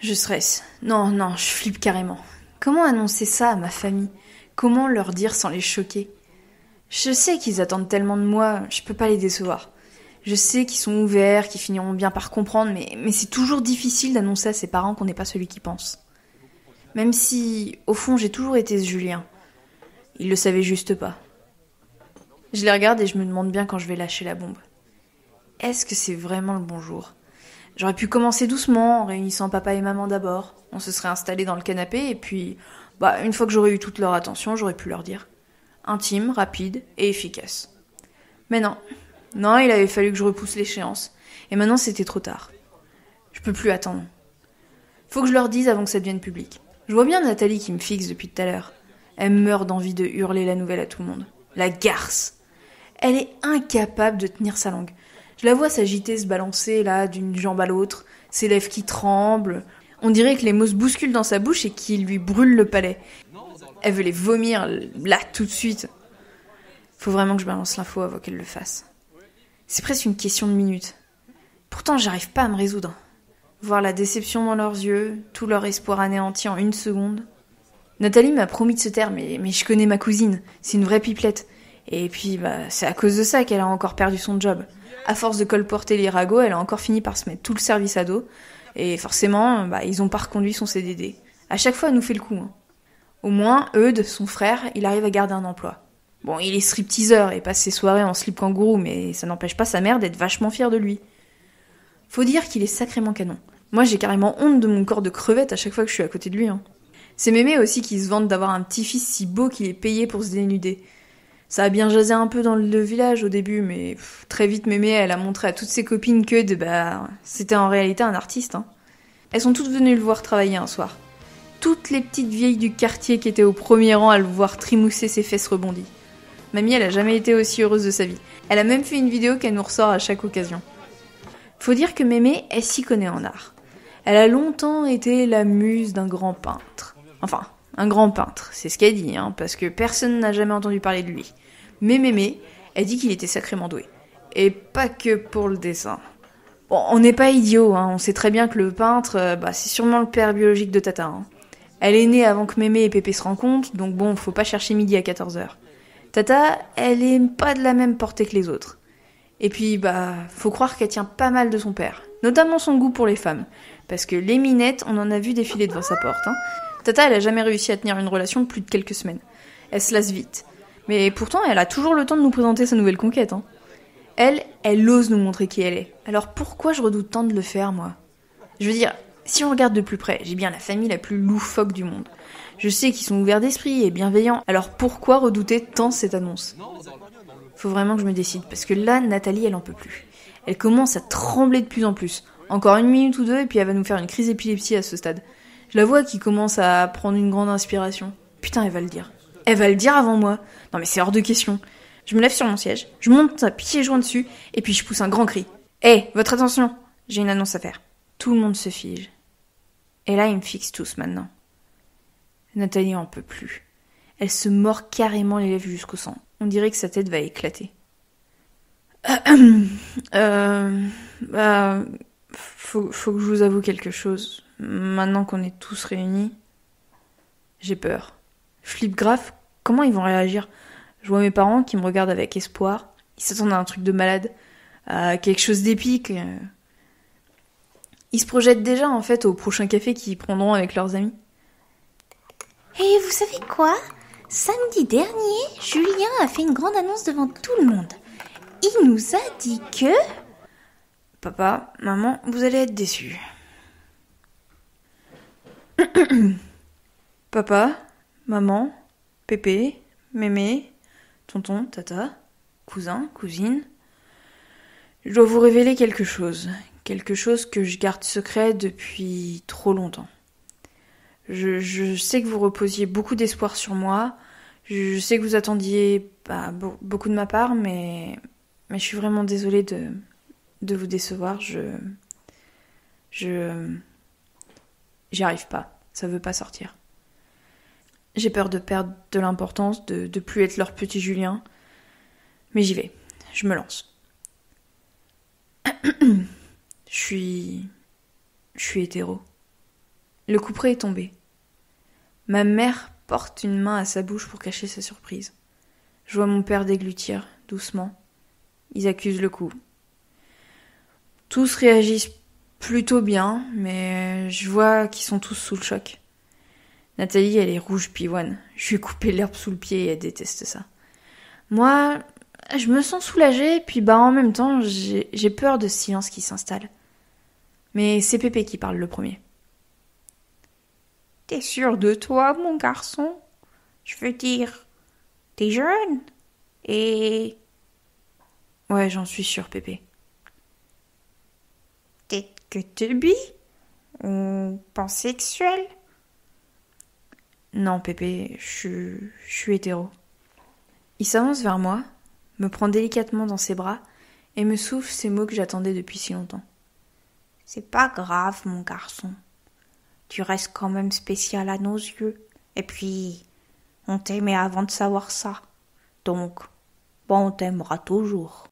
Je stresse. Non, je flippe carrément. Comment annoncer ça à ma famille? Comment leur dire sans les choquer? Je sais qu'ils attendent tellement de moi, je peux pas les décevoir. Je sais qu'ils sont ouverts, qu'ils finiront bien par comprendre, mais c'est toujours difficile d'annoncer à ses parents qu'on n'est pas celui qui pense. Même si, au fond, j'ai toujours été ce Julien. Ils le savaient juste pas. Je les regarde et je me demande bien quand je vais lâcher la bombe. Est-ce que c'est vraiment le bon jour? J'aurais pu commencer doucement, en réunissant papa et maman d'abord. On se serait installés dans le canapé et puis, une fois que j'aurais eu toute leur attention, j'aurais pu leur dire. Intime, rapide et efficace. Mais non, il avait fallu que je repousse l'échéance. Et maintenant, c'était trop tard. Je peux plus attendre. Faut que je leur dise avant que ça devienne public. Je vois bien Nathalie qui me fixe depuis tout à l'heure. Elle meurt d'envie de hurler la nouvelle à tout le monde. La garce. Elle est incapable de tenir sa langue. Je la vois s'agiter, se balancer là d'une jambe à l'autre, ses lèvres qui tremblent. On dirait que les mots se bousculent dans sa bouche et qu'ils lui brûlent le palais. Elle veut les vomir là tout de suite. Faut vraiment que je balance l'info avant qu'elle le fasse. C'est presque une question de minutes. Pourtant, j'arrive pas à me résoudre. Voir la déception dans leurs yeux, tout leur espoir anéanti en 1 seconde. Nathalie m'a promis de se taire, mais je connais ma cousine. C'est une vraie pipelette. Et puis, c'est à cause de ça qu'elle a encore perdu son job. À force de colporter les ragots, elle a encore fini par se mettre tout le service à dos. Et forcément, ils ont pas reconduit son CDD. À chaque fois, elle nous fait le coup. Hein. Au moins, Eudes, son frère, il arrive à garder un emploi. Bon, il est stripteaseur et passe ses soirées en slip kangourou, mais ça n'empêche pas sa mère d'être vachement fière de lui. Faut dire qu'il est sacrément canon. Moi, j'ai carrément honte de mon corps de crevette à chaque fois que je suis à côté de lui. Hein. C'est Mémé aussi qui se vante d'avoir un petit-fils si beau qu'il est payé pour se dénuder. Ça a bien jasé un peu dans le village au début, mais très vite Mémé, elle a montré à toutes ses copines que c'était en réalité un artiste. Hein. Elles sont toutes venues le voir travailler un soir. Toutes les petites vieilles du quartier qui étaient au premier rang à le voir trimousser ses fesses rebondies. Mamie, elle a jamais été aussi heureuse de sa vie. Elle a même fait une vidéo qu'elle nous ressort à chaque occasion. Faut dire que Mémé, elle s'y connaît en art. Elle a longtemps été la muse d'un grand peintre. Enfin, un grand peintre, c'est ce qu'elle dit, hein, parce que personne n'a jamais entendu parler de lui. Mais Mémé, elle dit qu'il était sacrément doué. Et pas que pour le dessin. Bon, on n'est pas idiots, hein, on sait très bien que le peintre, c'est sûrement le père biologique de Tata. Hein. Elle est née avant que Mémé et Pépé se rencontrent, donc bon, faut pas chercher midi à 14h. Tata, elle est pas de la même portée que les autres. Et puis, faut croire qu'elle tient pas mal de son père. Notamment son goût pour les femmes. Parce que les minettes, on en a vu défiler devant sa porte. Hein. Tata, elle a jamais réussi à tenir une relation de plus de quelques semaines. Elle se lasse vite. Mais pourtant, elle a toujours le temps de nous présenter sa nouvelle conquête. Hein. Elle ose nous montrer qui elle est. Alors pourquoi je redoute tant de le faire, moi? Je veux dire, si on regarde de plus près, j'ai bien la famille la plus loufoque du monde. Je sais qu'ils sont ouverts d'esprit et bienveillants. Alors pourquoi redouter tant cette annonce? Faut vraiment que je me décide, parce que là, Nathalie, elle en peut plus. Elle commence à trembler de plus en plus. Encore 1 minute ou 2, et puis elle va nous faire une crise d'épilepsie à ce stade. Je la vois qui commence à prendre une grande inspiration. Putain, elle va le dire. Elle va le dire avant moi. Non mais c'est hors de question. Je me lève sur mon siège, je monte à pieds joints dessus, et puis je pousse un grand cri. Hé, votre attention, j'ai une annonce à faire. Tout le monde se fige. Et là, ils me fixent tous maintenant. Nathalie en peut plus. Elle se mord carrément les lèvres jusqu'au sang. On dirait que sa tête va éclater. Faut que je vous avoue quelque chose. Maintenant qu'on est tous réunis, j'ai peur. Je flippe grave. Comment ils vont réagir? Je vois mes parents qui me regardent avec espoir. Ils s'attendent à un truc de malade, à quelque chose d'épique. Ils se projettent déjà en fait au prochain café qu'ils prendront avec leurs amis. Et vous savez quoi? Samedi dernier, Julien a fait une grande annonce devant tout le monde. Il nous a dit que... Papa, maman, vous allez être déçus. Papa, maman, Pépé, Mémé, tonton, tata, cousin, cousine. Je dois vous révéler quelque chose. Quelque chose que je garde secret depuis trop longtemps. Je sais que vous reposiez beaucoup d'espoir sur moi. Je sais que vous attendiez beaucoup de ma part, mais je suis vraiment désolée de vous décevoir. J'y arrive pas. Ça veut pas sortir. J'ai peur de perdre de l'importance, de plus être leur petit Julien. Mais j'y vais. Je me lance. Je suis hétéro. Le couperet est tombé. Ma mère porte une main à sa bouche pour cacher sa surprise. Je vois mon père déglutir, doucement. Ils accusent le coup. Tous réagissent plutôt bien, mais je vois qu'ils sont tous sous le choc. Nathalie, elle est rouge pivoine. Je lui ai coupé l'herbe sous le pied et elle déteste ça. Moi, je me sens soulagée, puis en même temps, j'ai peur de ce silence qui s'installe. Mais c'est Pépé qui parle le premier. T'es sûr de toi, mon garçon? Je veux dire, t'es jeune et... Ouais, j'en suis sûre, Pépé. Peut-être que t'es bi ou pansexuel? Non, Pépé, je suis hétéro. Il s'avance vers moi, me prend délicatement dans ses bras et me souffle ces mots que j'attendais depuis si longtemps. C'est pas grave, mon garçon. Tu restes quand même spécial à nos yeux. Et puis, on t'aimait avant de savoir ça. Donc, on t'aimera toujours.